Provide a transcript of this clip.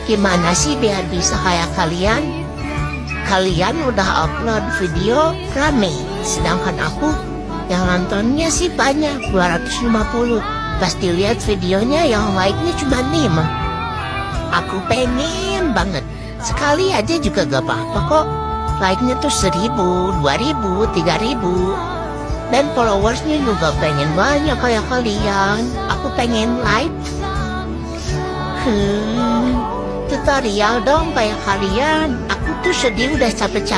Gimana sih biar bisa kayak kalian? Kalian udah upload video rame, sedangkan aku yang nontonnya sih banyak, 250. Pasti lihat videonya yang like-nya cuma 5. Aku pengen banget, sekali aja juga gak apa-apa kok. Like-nya tuh 1000, 2000, 3000. Dan followersnya juga pengen banyak kayak kalian. Aku pengen like. Tutorial dong kayak kalian. Aku tuh sedih udah capek-capek